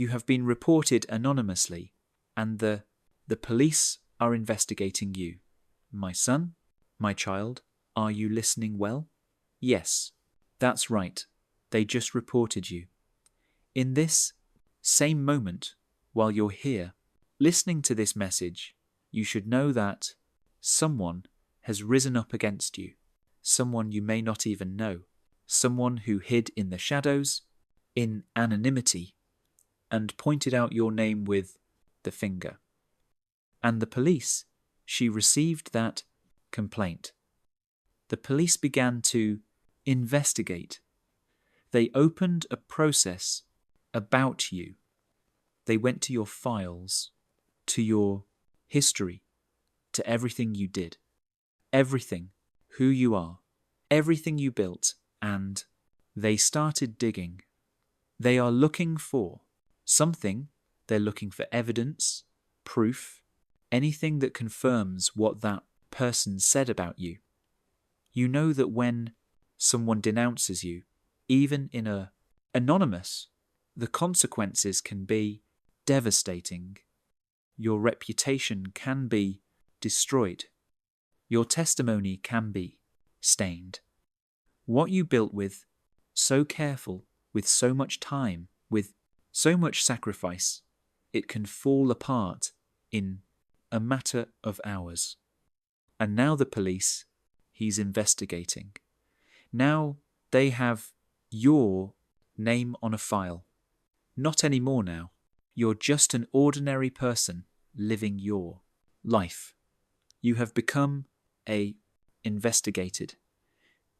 You have been reported anonymously, and the police are investigating you. My son, my child, are you listening well? Yes, that's right. They just reported you. In this same moment, while you're here, listening to this message, you should know that someone has risen up against you, someone you may not even know, someone who hid in the shadows, in anonymity, and pointed out your name with the finger. And the police, she received that complaint. The police began to investigate. They opened a process about you. They went to your files, to your history, to everything you did, everything, who you are, everything you built, and they started digging. They are looking for something. They're looking for evidence, proof, anything that confirms what that person said about you. You know that when someone denounces you, even in a anonymous, the consequences can be devastating. Your reputation can be destroyed. Your testimony can be stained. What you built with so careful, with so much time, with so much sacrifice, it can fall apart in a matter of hours. And now the police, he's investigating. Now they have your name on a file. Not anymore now. You're just an ordinary person living your life. You have become investigated.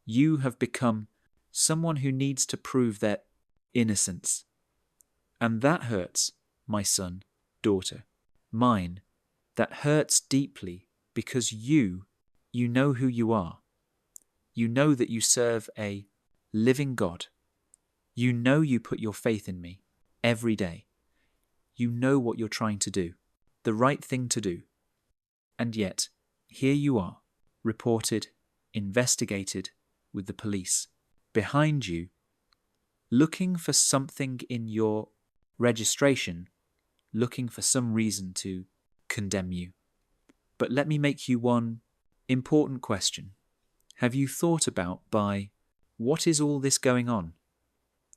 You have become someone who needs to prove their innocence. And that hurts, my son, daughter, mine. That hurts deeply because you know who you are. You know that you serve a living God. You know you put your faith in me every day. You know what you're trying to do, the right thing to do. And yet, here you are, reported, investigated with the police, behind you, looking for something in your registration, looking for some reason to condemn you. But let me make you one important question. Have you thought about what is all this going on?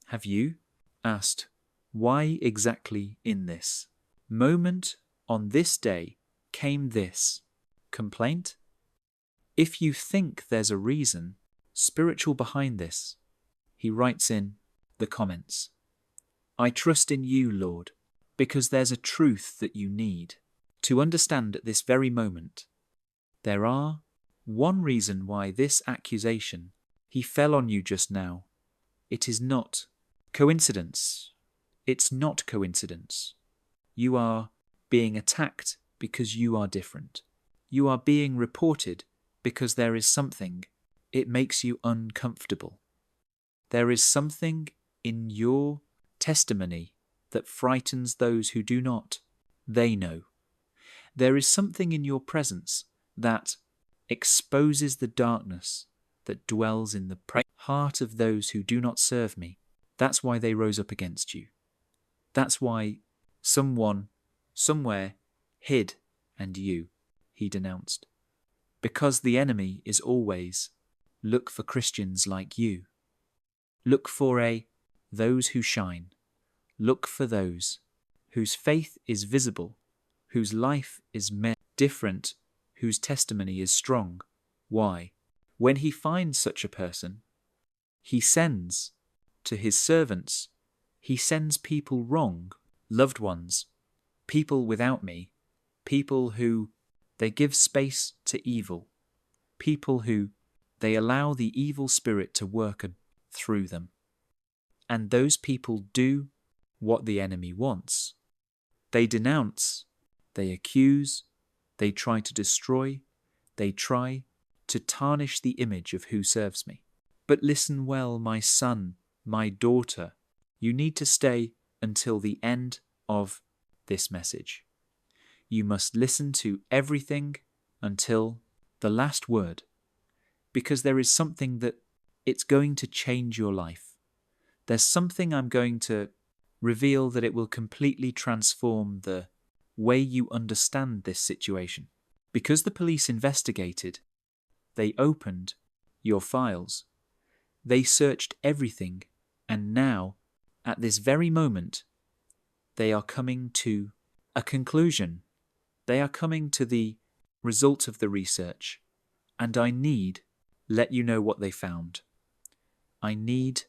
Have you asked, why exactly in this moment on this day came this complaint? If you think there's a reason spiritual behind this, he writes in the comments, I trust in you, Lord, because there's a truth that you need to understand at this very moment. There are one reason why this accusation, he fell on you just now. It is not coincidence. It's not coincidence. You are being attacked because you are different. You are being reported because there is something. It makes you uncomfortable. There is something in your testimony that frightens those who do not. They know. There is something in your presence that exposes the darkness that dwells in the heart of those who do not serve me. That's why they rose up against you. That's why someone, somewhere, hid, and you, he denounced. Because the enemy is always, look for Christians like you. Look for those who shine. Look for those whose faith is visible, whose life is different, whose testimony is strong. Why? When he finds such a person, he sends to his servants, he sends people wrong, loved ones, people without me, people who they give space to evil, people who they allow the evil spirit to work through them. And those people do what the enemy wants. They denounce, they accuse, they try to destroy, they try to tarnish the image of who serves me. But listen well, my son, my daughter, you need to stay until the end of this message. You must listen to everything until the last word, because there is something that it's going to change your life. There's something I'm going to reveal that it will completely transform the way you understand this situation. Because the police investigated, they opened your files, they searched everything, and now, at this very moment, they are coming to a conclusion. They are coming to the result of the research, and I need let you know what they found. I need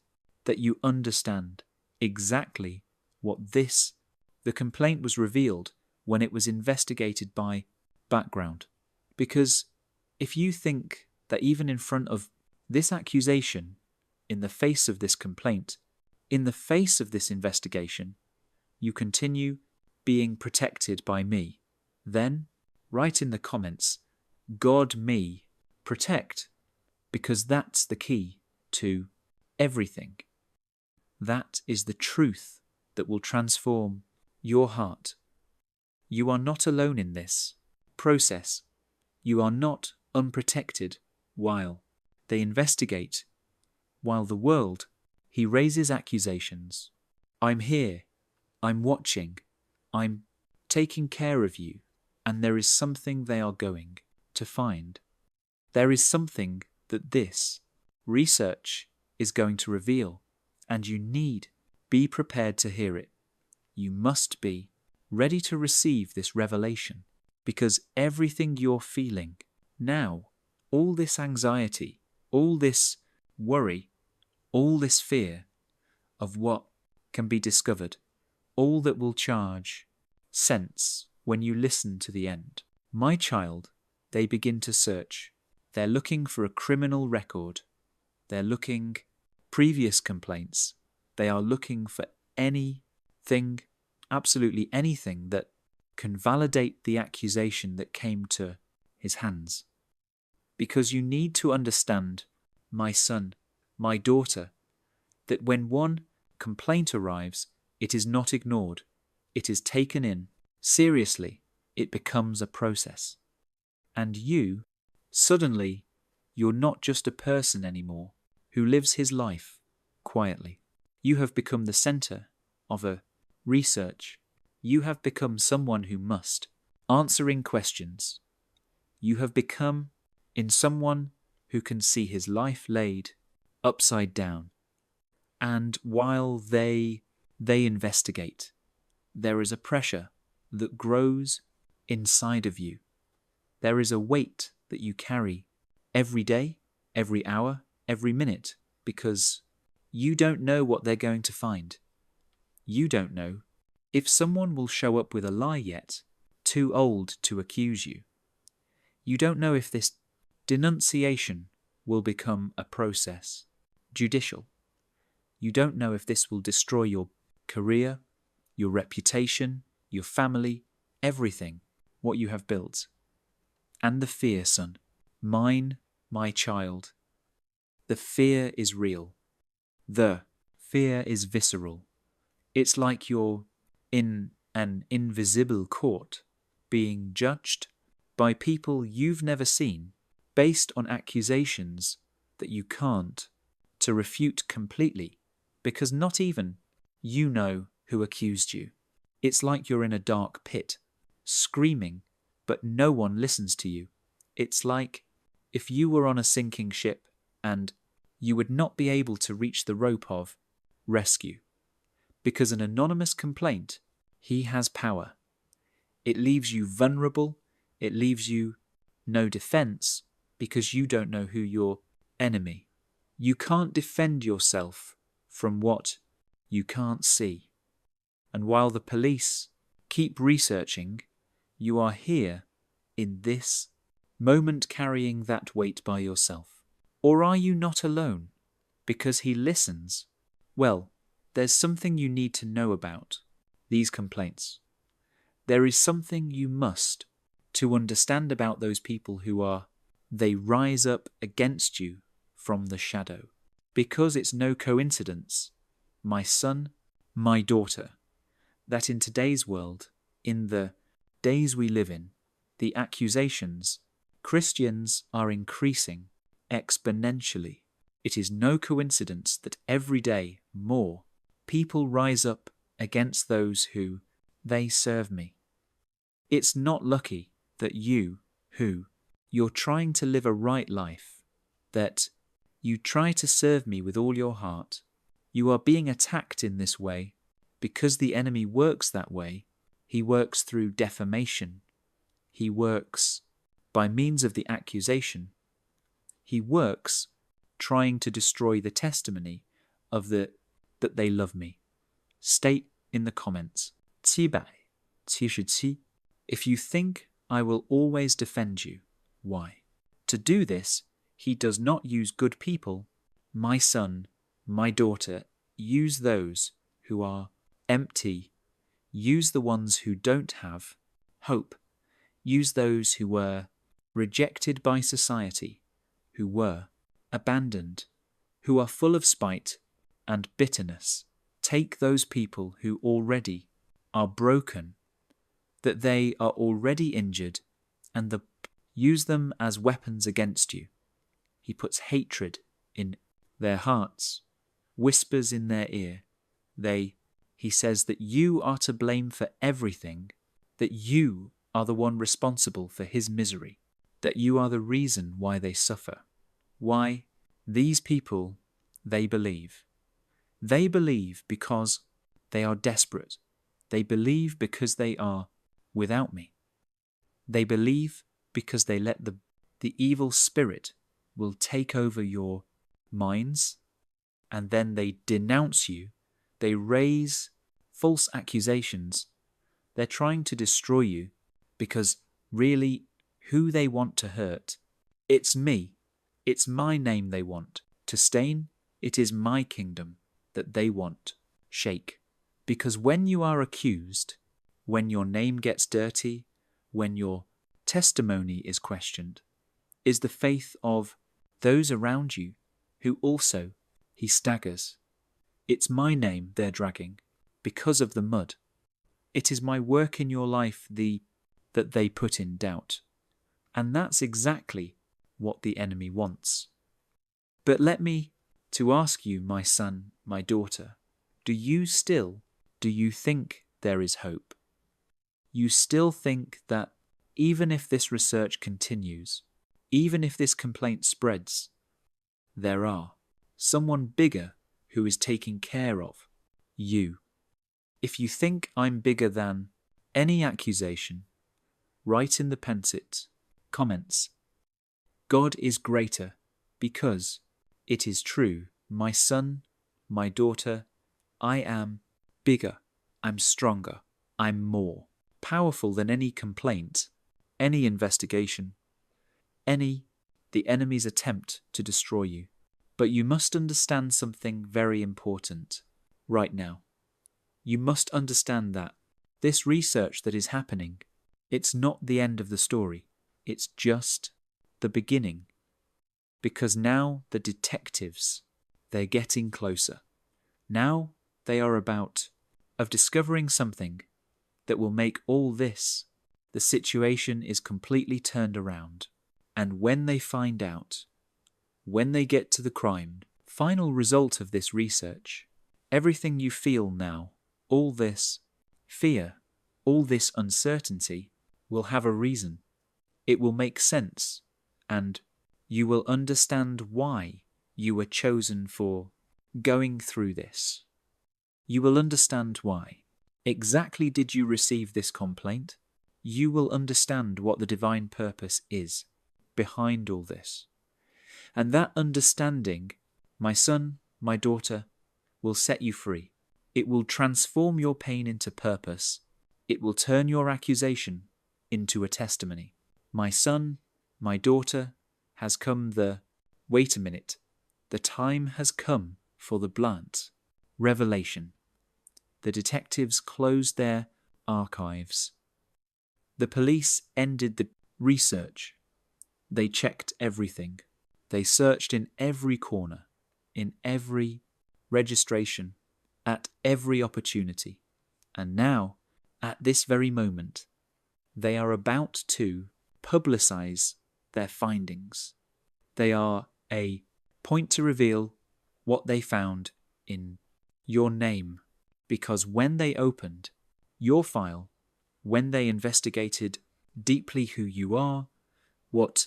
that you understand exactly what the complaint was revealed when it was investigated by background. Because if you think that even in front of this accusation, in the face of this complaint, in the face of this investigation, you continue being protected by me, then write in the comments, God me, protect, because that's the key to everything. That is the truth that will transform your heart. You are not alone in this process. You are not unprotected while they investigate, while the world, he raises accusations. I'm here, I'm watching, I'm taking care of you, and there is something they are going to find. There is something that this research is going to reveal, and you need be prepared to hear it. You must be ready to receive this revelation, because everything you're feeling now, all this anxiety, all this worry, all this fear of what can be discovered, all that will charge sense when you listen to the end. My child, they begin to search. They're looking for a criminal record. They're looking previous complaints. They are looking for anything, absolutely anything that can validate the accusation that came to his hands. Because you need to understand, my son, my daughter, that when one complaint arrives, it is not ignored. It is taken in seriously. It becomes a process. And you, suddenly, you're not just a person anymore who lives his life quietly. You have become the center of a research. You have become someone who must, answering questions. You have become in someone who can see his life laid upside down. And while they investigate, there is a pressure that grows inside of you. There is a weight that you carry every day, every hour, every minute, because you don't know what they're going to find. You don't know if someone will show up with a lie yet, too old to accuse you. You don't know if this denunciation will become a process, judicial. You don't know if this will destroy your career, your reputation, your family, everything, what you have built. And the fear, son, mine, my child. The fear is real. The fear is visceral. It's like you're in an invisible court, being judged by people you've never seen, based on accusations that you can't to refute completely, because not even you know who accused you. It's like you're in a dark pit, screaming, but no one listens to you. It's like if you were on a sinking ship and you would not be able to reach the rope of rescue. Because an anonymous complaint, he has power. It leaves you vulnerable. It leaves you no defense because you don't know who your enemy. You can't defend yourself from what you can't see. And while the police keep researching, you are here in this moment carrying that weight by yourself. Or are you not alone? Because he listens. Well, there's something you need to know about these complaints. There is something you must to understand about those people they rise up against you from the shadow. Because it's no coincidence, my son, my daughter, that in today's world, in the days we live in, the accusations, Christians are increasing exponentially. It is no coincidence that every day more people rise up against those who they serve me. It's not lucky that you're trying to live a right life, that you try to serve me with all your heart. You are being attacked in this way because the enemy works that way. He works through defamation. He works by means of the accusation. He works trying to destroy the testimony of that they love me. State in the comments. 777. If you think I will always defend you, why? To do this, he does not use good people. My son, my daughter, use those who are empty. Use the ones who don't have hope. Use those who were rejected by society, who were abandoned, who are full of spite and bitterness. Take those people who already are broken, that they are already injured, and use them as weapons against you. He puts hatred in their hearts, whispers in their ear. He says that you are to blame for everything, that you are the one responsible for his misery, that you are the reason why they suffer. Why? These people, they believe. They believe because they are desperate. They believe because they are without me. They believe because they let the evil spirit will take over your minds, and then they denounce you. They raise false accusations. They're trying to destroy you because really who they want to hurt, it's me. It's my name they want to stain. It is my kingdom that they want shake. Because when you are accused, when your name gets dirty, when your testimony is questioned, is the faith of those around you who also he staggers. It's my name they're dragging because of the mud. It is my work in your life that they put in doubt. And that's exactly what the enemy wants. But let me to ask you, my son, my daughter, do you think there is hope? You still think that even if this research continues, even if this complaint spreads, there are someone bigger who is taking care of you. If you think I'm bigger than any accusation, write in the comments. God is greater because it is true. My son, my daughter, I am bigger. I'm stronger. I'm more powerful than any complaint, any investigation, the enemy's attempt to destroy you. But you must understand something very important right now. You must understand that this research that is happening, it's not the end of the story. It's just the beginning. Because now the detectives, they're getting closer. Now they are about of discovering something that will make all this, the situation is completely turned around. And when they find out, when they get to the crime, final result of this research, everything you feel now, all this fear, all this uncertainty will have a reason. It will make sense, and you will understand why you were chosen for going through this. You will understand why. Exactly did you receive this complaint? You will understand what the divine purpose is behind all this. And that understanding, my son, my daughter, will set you free. It will transform your pain into purpose. It will turn your accusation into a testimony. My son, my daughter, has come wait a minute. The time has come for the blunt revelation. The detectives closed their archives. The police ended the research. They checked everything. They searched in every corner, in every registration, at every opportunity. And now, at this very moment, they are about to publicize their findings. They are a point to reveal what they found in your name because when they opened your file, when they investigated deeply who you are, what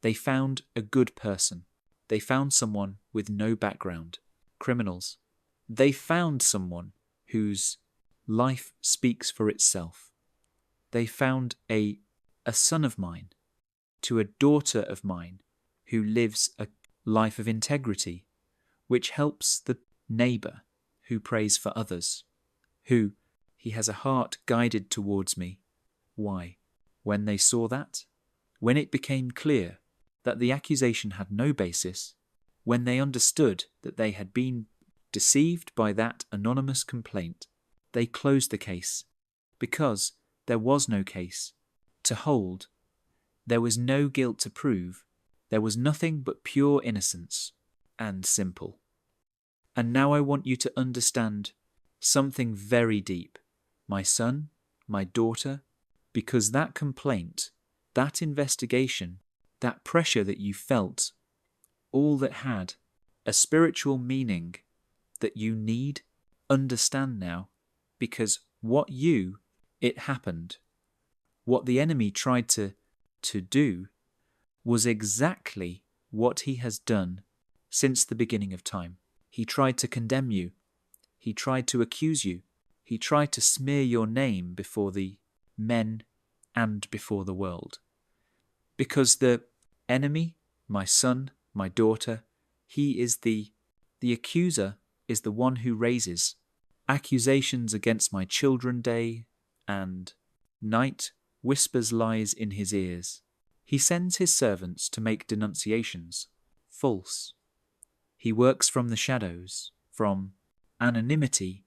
they found a good person. They found someone with no background, criminals. They found someone whose life speaks for itself. They found a son of mine to a daughter of mine who lives a life of integrity, which helps the neighbour who prays for others, who he has a heart guided towards me. Why? When they saw that, when it became clear that the accusation had no basis, when they understood that they had been deceived by that anonymous complaint, they closed the case, because there was no case to hold. There was no guilt to prove. There was nothing but pure innocence, and simple. And now I want you to understand something very deep, my son, my daughter, because that complaint, that investigation, that pressure that you felt, all that had a spiritual meaning that you need, understand now, because it happened. What the enemy tried to do was exactly what he has done since the beginning of time. He tried to condemn you. He tried to accuse you. He tried to smear your name before the men and before the world. Because the enemy, my son, my daughter, he is the accuser, is the one who raises accusations against my children day and night, whispers lies in his ears. He sends his servants to make denunciations, false. He works from the shadows, from anonymity,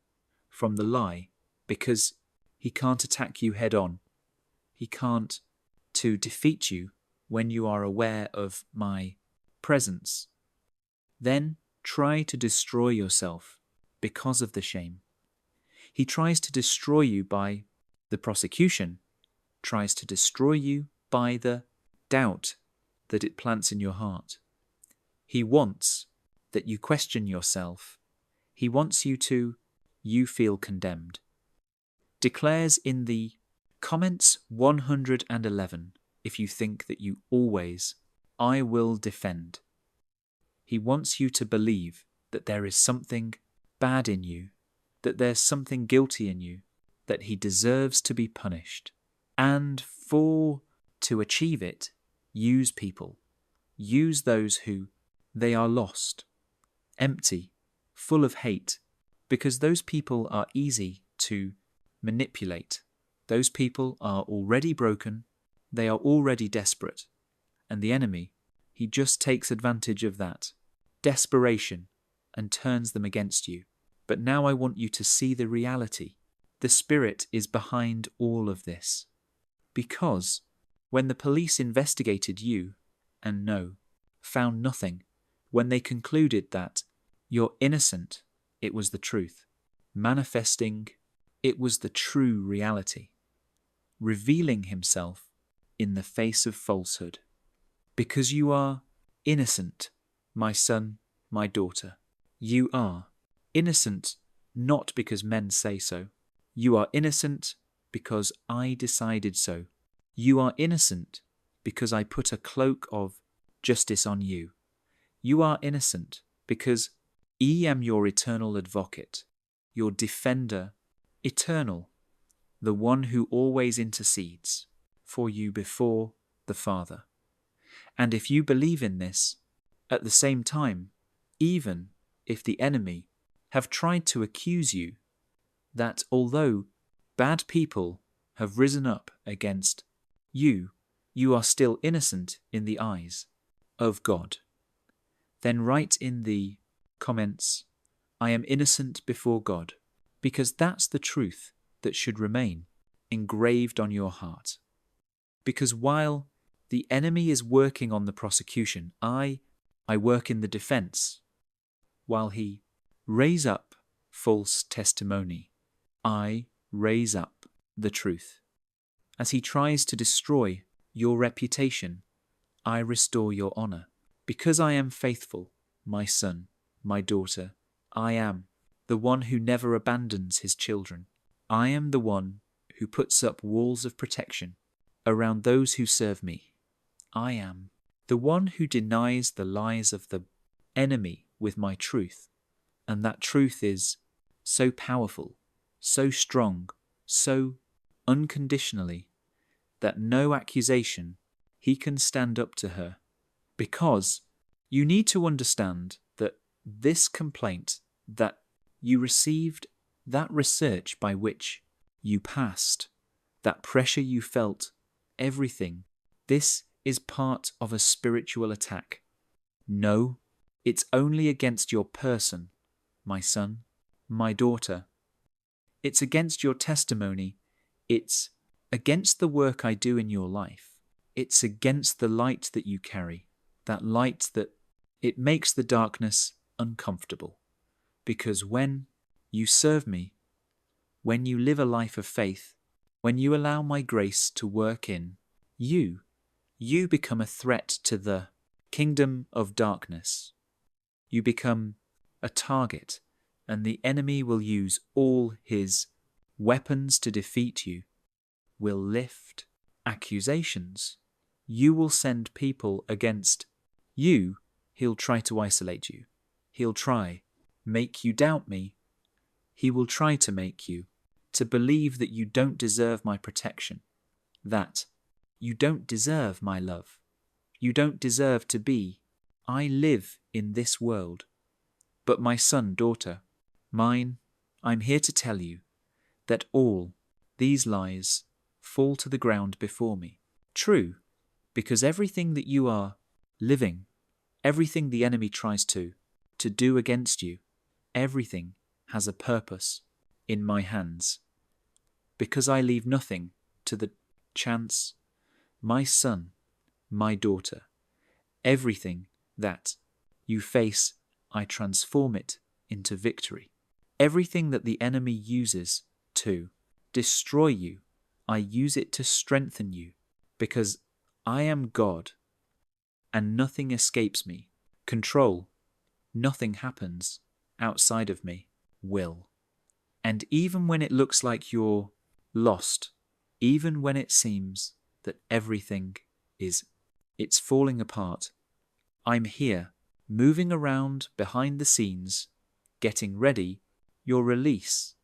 from the lie, because he can't attack you head on. He can't to defeat you when you are aware of my presence. Then try to destroy yourself because of the shame. He tries to destroy you by the prosecution, tries to destroy you by the doubt that it plants in your heart. He wants that you question yourself. He wants you feel condemned. Declares in the comments 111, if you think that you always, I will defend. He wants you to believe that there is something bad in you, that there's something guilty in you, that he deserves to be punished. And to achieve it, use people. Use those who they are lost, empty, full of hate, because those people are easy to manipulate. Those people are already broken, they are already desperate, and the enemy, he just takes advantage of that desperation and turns them against you. But now I want you to see the reality. The Spirit is behind all of this. Because when the police investigated you and found nothing, when they concluded that you're innocent, it was the truth. Manifesting, it was the true reality. Revealing himself in the face of falsehood. Because you are innocent, my son, my daughter. You are innocent not because men say so. You are innocent because I decided so. You are innocent because I put a cloak of justice on you. You are innocent because I am your eternal advocate, your defender, eternal, the one who always intercedes for you before the Father. And if you believe in this, at the same time, even if the enemy have tried to accuse you, that although bad people have risen up against you, you are still innocent in the eyes of God, then write in the comments, I am innocent before God, because that's the truth that should remain engraved on your heart. Because while the enemy is working on the prosecution, I work in the defense. While he raise up false testimony, I raise up the truth. As he tries to destroy your reputation, I restore your honor. Because I am faithful, my son, my daughter, I am the one who never abandons his children. I am the one who puts up walls of protection around those who serve me. I am the one who denies the lies of the enemy with my truth, and that truth is so powerful, so strong, so unconditionally, that no accusation he can stand up to her. Because you need to understand that this complaint that you received, that research by which you passed, that pressure you felt, everything, this is part of a spiritual attack. No, it's only against your person, my son, my daughter. It's against your testimony. It's against the work I do in your life. It's against the light that you carry, that light that it makes the darkness uncomfortable. Because when you serve me, when you live a life of faith, when you allow my grace to work in you, you become a threat to the kingdom of darkness. You become a target, and the enemy will use all his weapons to defeat you, will lift accusations. You will send people against you. He'll try to isolate you. He'll try make you doubt me. He will try to make you to believe that you don't deserve my protection, that you don't deserve my love. You don't deserve to be. I live in this world. But my son, daughter, mine, I'm here to tell you that all these lies fall to the ground before me. True, because everything that you are living, everything the enemy tries to do against you, everything has a purpose in my hands. Because I leave nothing to the chance, my son, my daughter, everything that you face, I transform it into victory. Everything that the enemy uses to destroy you, I use it to strengthen you, because I am God and nothing escapes me. Control, nothing happens outside of me, will. And even when it looks like you're lost, even when it seems that everything it's falling apart, I'm here, moving around behind the scenes, getting ready your release,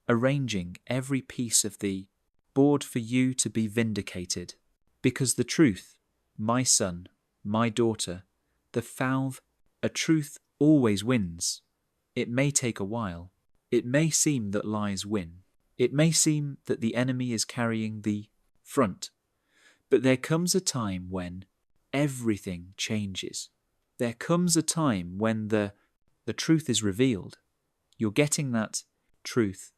arranging every piece of the board for you to be vindicated. Because the truth, my son, my daughter, a truth always wins. It may take a while. It may seem that lies win. It may seem that the enemy is carrying the front. But there comes a time when everything changes. There comes a time when the truth is revealed. You're getting that truth,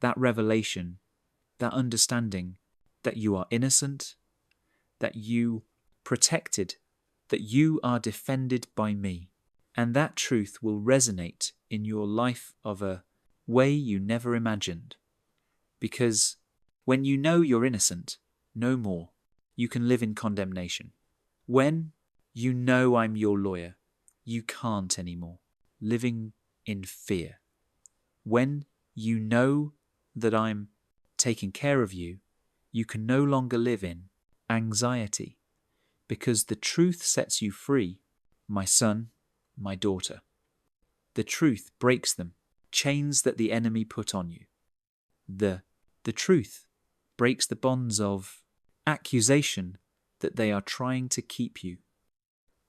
that revelation, that understanding that you are innocent, that you protected, that you are defended by me. And that truth will resonate in your life of a way you never imagined. Because when you know you're innocent, no more, you can live in condemnation. When you know I'm your lawyer, you can't anymore, living in fear. When you know that I'm taking care of you, you can no longer live in anxiety, because the truth sets you free, my son, my daughter. The truth breaks them, chains that the enemy put on you. The truth breaks the bonds of accusation that they are trying to keep you.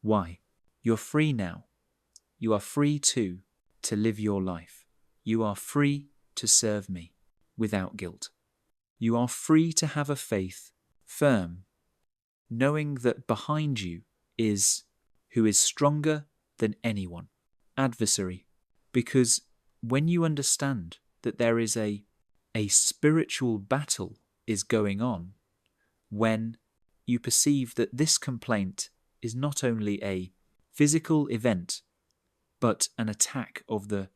Why? You're free now. You are free to live your life. You are free to serve me without guilt. You are free to have a faith firm, knowing that behind you is who is stronger than anyone, adversary. Because when you understand that there is a spiritual battle is going on, when you perceive that this complaint is not only a physical event, but an attack of the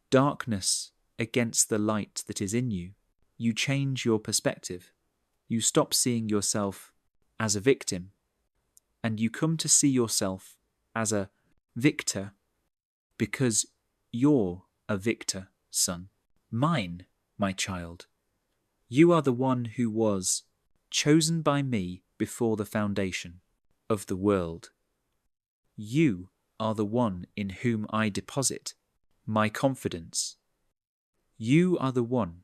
darkness against the light that is in you, you change your perspective. You stop seeing yourself as a victim, and you come to see yourself as a victor, because you're a victor. son. Mine, my child. You are the one who was chosen by me before the foundation of the world. You are the one in whom I deposit my confidence. You are the one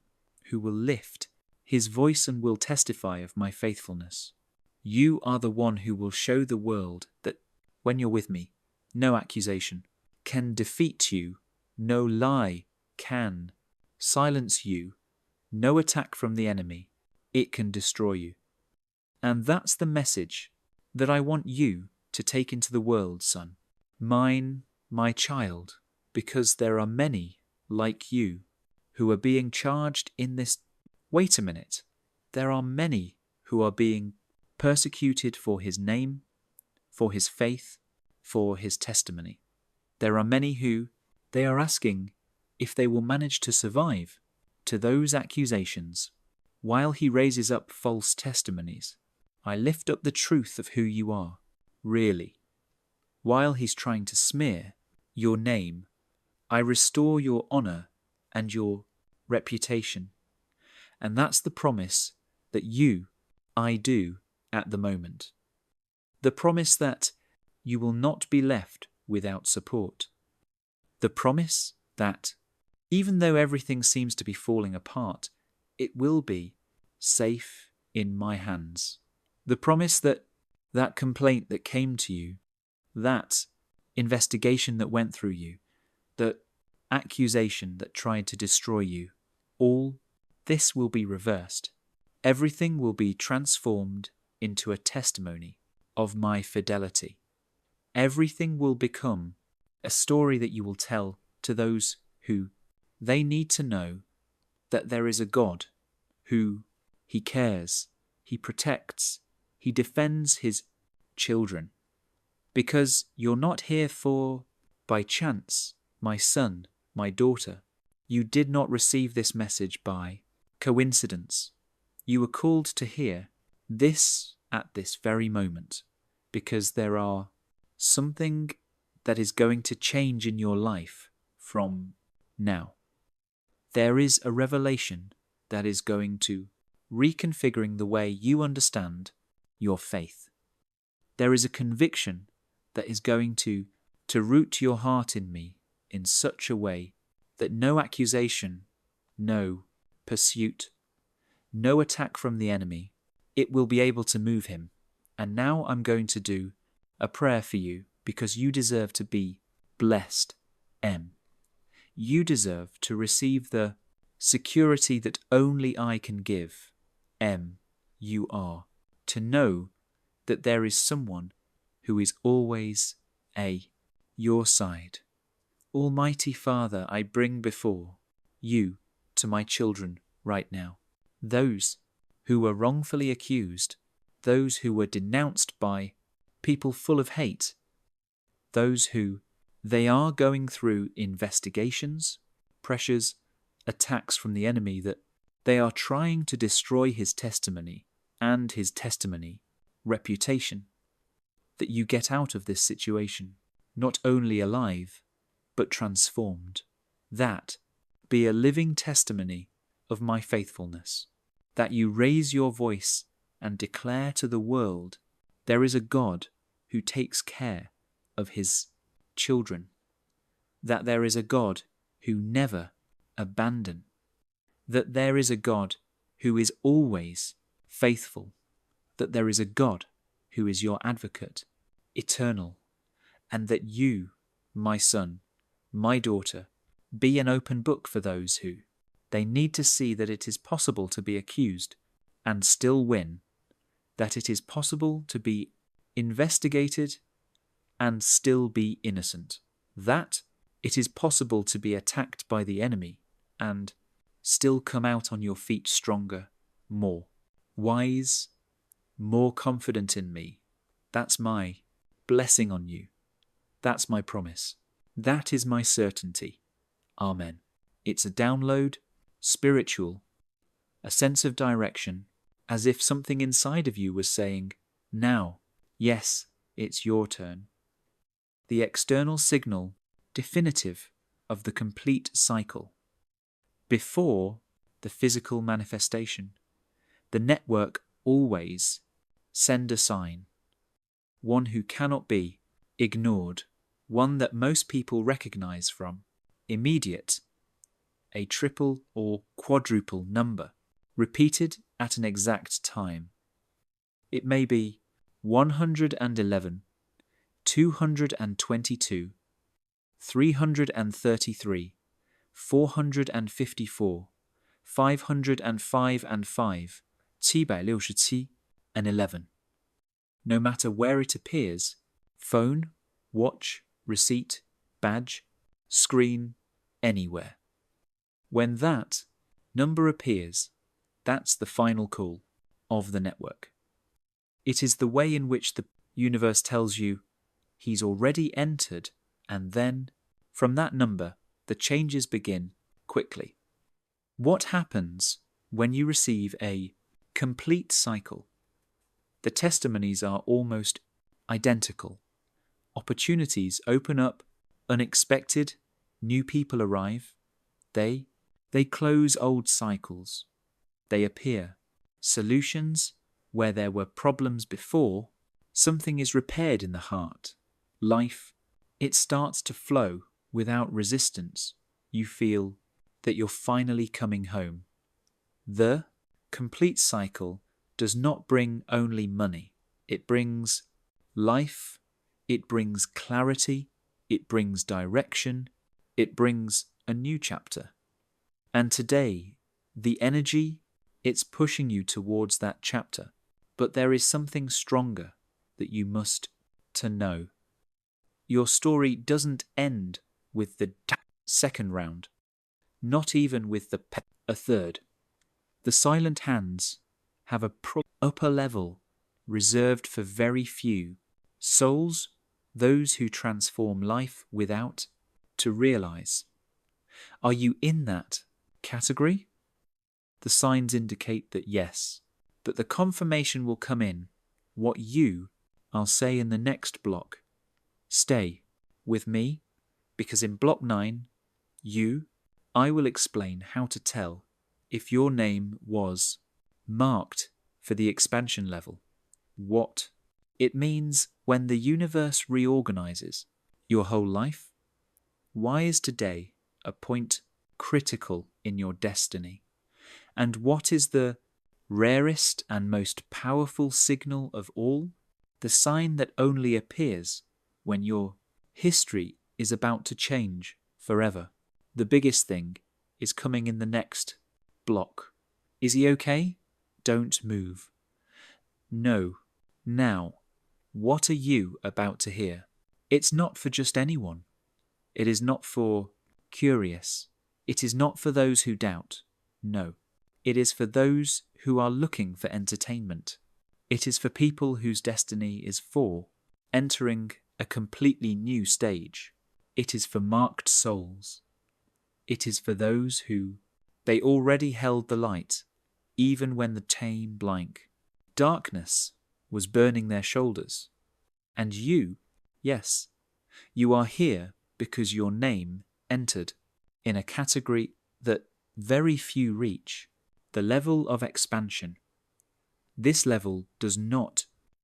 who will lift his voice and will testify of my faithfulness. You are the one who will show the world that when you're with me, no accusation can defeat you, no lie can silence you, no attack from the enemy, it can destroy you. And that's the message that I want you to take into the world, son. Mine, my child, because there are many like you who are being charged in this. Wait a minute. There are many who are being persecuted for his name, for his faith, for his testimony. There are many who they are asking if they will manage to survive to those accusations while he raises up false testimonies. I lift up the truth of who you are, really. While he's trying to smear your name, I restore your honor and your reputation. And that's the promise that I do at the moment. The promise that you will not be left without support. The promise that even though everything seems to be falling apart, it will be safe in my hands. The promise that that complaint that came to you, that investigation that went through you, that accusation that tried to destroy you, all this will be reversed. Everything will be transformed into a testimony of my fidelity. Everything will become a story that you will tell to those who they need to know that there is a God who he cares, he protects, he defends his children. Because you're not here by chance, my son, my daughter. You did not receive this message by coincidence. You were called to hear this at this very moment, because there are something that is going to change in your life from now. There is a revelation that is going to reconfiguring the way you understand your faith. There is a conviction that is going to root your heart in me in such a way that no accusation, no pursuit, no attack from the enemy, it will be able to move him. And now I'm going to do a prayer for you because you deserve to be blessed, M. You deserve to receive the security that only I can give, M. You are. To know that there is someone who is always your side. Almighty Father, I bring before you to my children right now, those who were wrongfully accused, those who were denounced by people full of hate, those who they are going through investigations, pressures, attacks from the enemy that they are trying to destroy his testimony and his testimony reputation, that you get out of this situation not only alive, but transformed. That be a living testimony of my faithfulness, that you raise your voice and declare to the world there is a God who takes care of his children, that there is a God who never abandons, that there is a God who is always faithful, that there is a God who is your advocate, eternal, and that you, my son, my daughter, be an open book for those who they need to see that it is possible to be accused and still win, that it is possible to be investigated and still be innocent, that it is possible to be attacked by the enemy and still come out on your feet stronger, more wise, more confident in me. That's my blessing on you. That's my promise. That is my certainty. Amen. It's a download, spiritual, a sense of direction, as if something inside of you was saying, now, yes, it's your turn. The external signal, definitive of the complete cycle. before the physical manifestation. The network always send a sign, one who cannot be ignored, one that most people recognize from immediate, a triple or quadruple number, repeated at an exact time. It may be 111, 222, 333, 454, 505 and 5, 767 and 11. No matter where it appears, phone, watch, receipt, badge, screen, anywhere. When that number appears, that's the final call of the network. It is the way in which the universe tells you he's already entered, and then, from that number, the changes begin quickly. What happens when you receive a complete cycle? The testimonies are almost identical. Opportunities open up, unexpected, new people arrive. They close old cycles. They appear. Solutions where there were problems before, something is repaired in the heart. Life, it starts to flow without resistance. You feel that you're finally coming home. The complete cycle does not bring only money. It brings life, it brings clarity, it brings direction, it brings a new chapter. And today, the energy, it's pushing you towards that chapter. But there is something stronger that you must to know. Your story doesn't end with the second round, not even with a third. The silent hands have a upper level reserved for very few souls, those who transform life without to realize. Are you in that category? The signs indicate that yes, but the confirmation will come in what I'll say in the next block. Stay with me, because in block 9, I will explain how to tell if your name was marked for the expansion level. What it means when the universe reorganizes your whole life. Why is today a point critical in your destiny? And what is the rarest and most powerful signal of all? The sign that only appears when your history is about to change forever. The biggest thing is coming in the next block. Is he okay? Don't move. No. Now, what are you about to hear? It's not for just anyone. It is not for curious. It is not for those who doubt. No. It is for those who are looking for entertainment. It is for people whose destiny is for entering a completely new stage. It is for marked souls. It is for those who they already held the light, even when the tame blank darkness was burning their shoulders. And you, yes, you are here because your name entered in a category that very few reach, the level of expansion. This level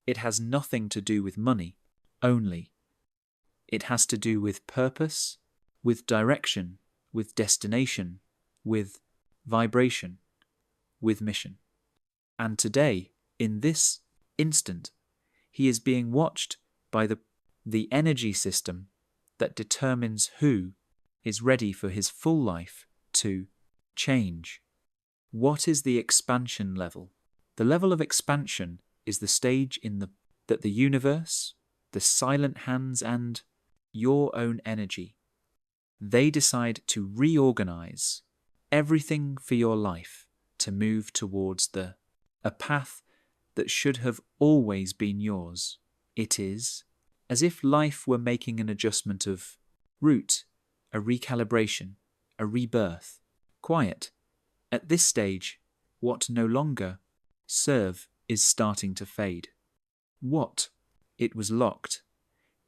it has nothing to do with money only. It has to do with purpose, with direction, with destination, with vibration, with mission. And today, in this instant, he is being watched by the energy system that determines who is ready for his full life to change. What is the expansion level? The level of expansion is the stage that the universe, the silent hands, and your own energy, they decide to reorganize everything for your life to move towards a path that should have always been yours. It is as if life were making an adjustment of route, a recalibration, a rebirth. Quiet. At this stage, what no longer serve is starting to fade. What? It was locked.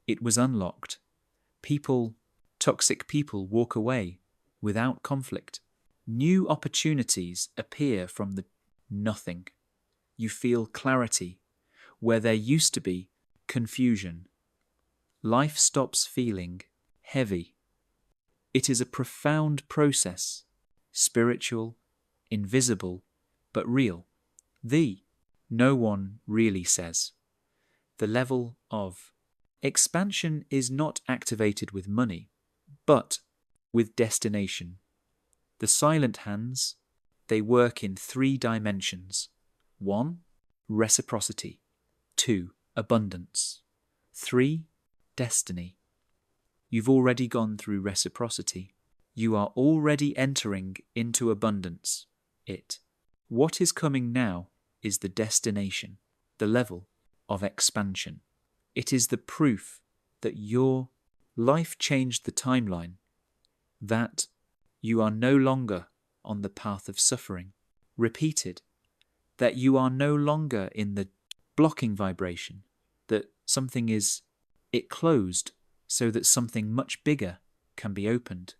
It was unlocked. Toxic people walk away without conflict. New opportunities appear from the nothing. You feel clarity where there used to be confusion. Life stops feeling heavy. It is a profound process, spiritual, invisible, but real. No one really says. The level of expansion is not activated with money, but with destination. The silent hands, they work in 3 dimensions. 1. Reciprocity. 2. Abundance. 3. Destiny. You've already gone through reciprocity. You are already entering into abundance. What is coming now is the destination, the level of expansion. It is the proof that your life changed the timeline, that you are no longer on the path of suffering. Repeated, that you are no longer in the blocking vibration, that it closed so that something much bigger can be opened.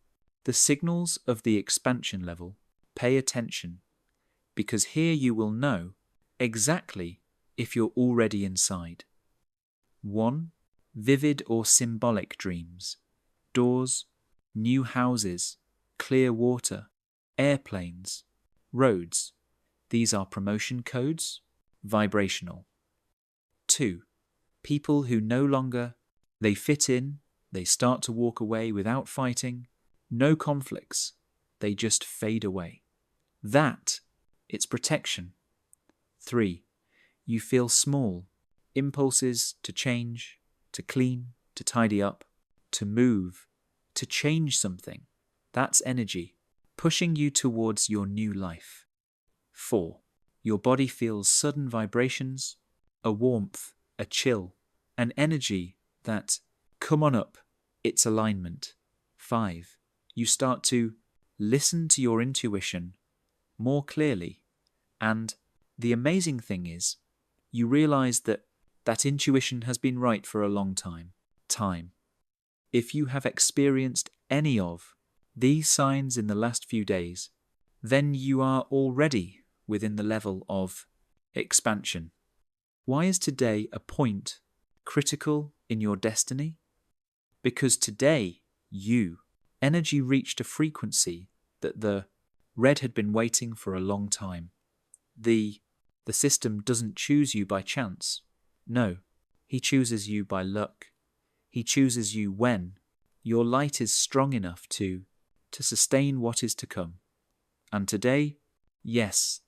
The signals of the expansion level, pay attention, because here you will know exactly if you're already inside. 1. Vivid or symbolic dreams. Doors, new houses, clear water, airplanes, roads. These are promotion codes, vibrational. 2. People who no longer, they fit in, they start to walk away without fighting, no conflicts, they just fade away. It's protection. 3. You feel small, impulses to change, to clean, to tidy up, to move, to change something. That's energy, pushing you towards your new life. 4. Your body feels sudden vibrations, a warmth, a chill, an energy that, come on up, it's alignment. 5. You start to listen to your intuition more clearly, and the amazing thing is, you realize that intuition has been right for a long time. If you have experienced any of these signs in the last few days, then you are already within the level of expansion. Why is today a point critical in your destiny? Because today, energy reached a frequency that the red had been waiting for a long time. The system doesn't choose you by chance. No, he chooses you by luck. He chooses you when your light is strong enough to sustain what is to come. And today, yes,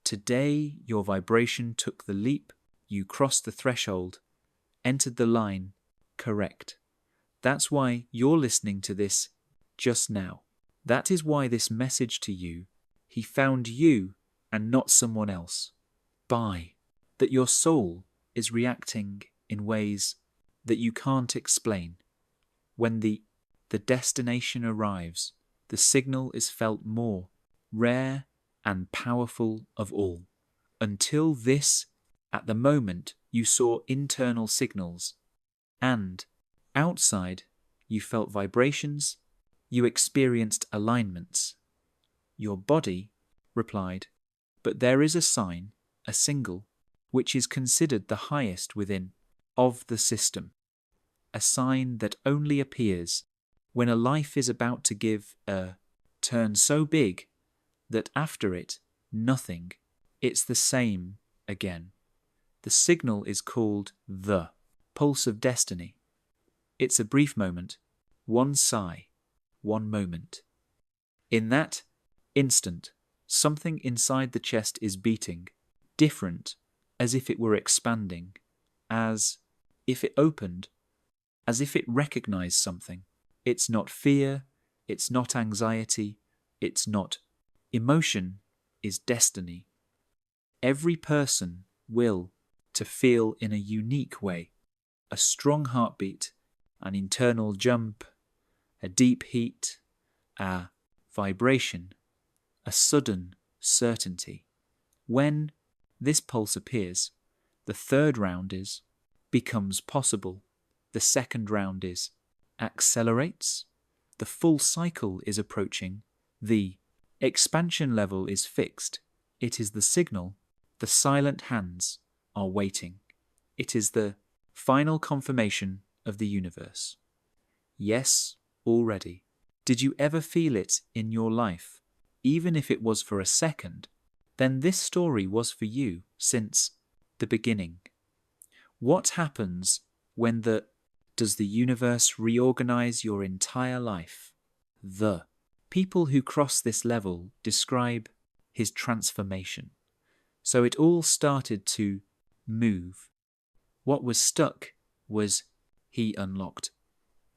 today your vibration took the leap, you crossed the threshold, entered the line, correct. That's why you're listening to this just now. That is why this message to you, he found you and not someone else. That your soul is reacting in ways that you can't explain. When the destination arrives, the signal is felt more rare and powerful of all. Until this, at the moment, you saw internal signals, and outside, you felt vibrations, you experienced alignments. Your body replied, but there is a sign, a single, which is considered the highest within of the system, a sign that only appears when a life is about to give a turn so big that after it, nothing, it's the same again. The signal is called the pulse of destiny. It's a brief moment, one sigh, one moment. In that instant, something inside the chest is beating, different, as if it were expanding, as if it opened, as if it recognized something. It's not fear, it's not anxiety, it's not emotion, is destiny. Every person will to feel in a unique way, a strong heartbeat, an internal jump, a deep heat, a vibration, a sudden certainty. When this pulse appears, the third round is becomes possible. The second round is accelerates. The full cycle is approaching. The Expansion level is fixed. It is the signal. The silent hands are waiting. It is the final confirmation of the universe. Yes, already. Did you ever feel it in your life? Even if it was for a second, then this story was for you since the beginning. What happens when does the universe reorganize your entire life? The people who cross this level describe his transformation. So it all started to move. What was stuck was he unlocked.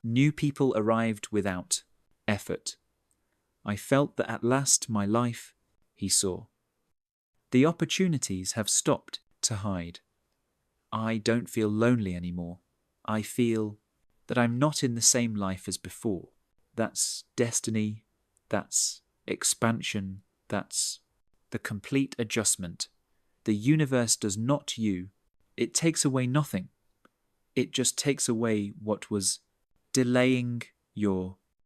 New people arrived without effort. I felt that at last my life, he saw. The opportunities have stopped to hide. I don't feel lonely anymore. I feel that I'm not in the same life as before. That's destiny, that's expansion, that's the complete adjustment. The universe does not you. It takes away nothing. It just takes away what was delaying your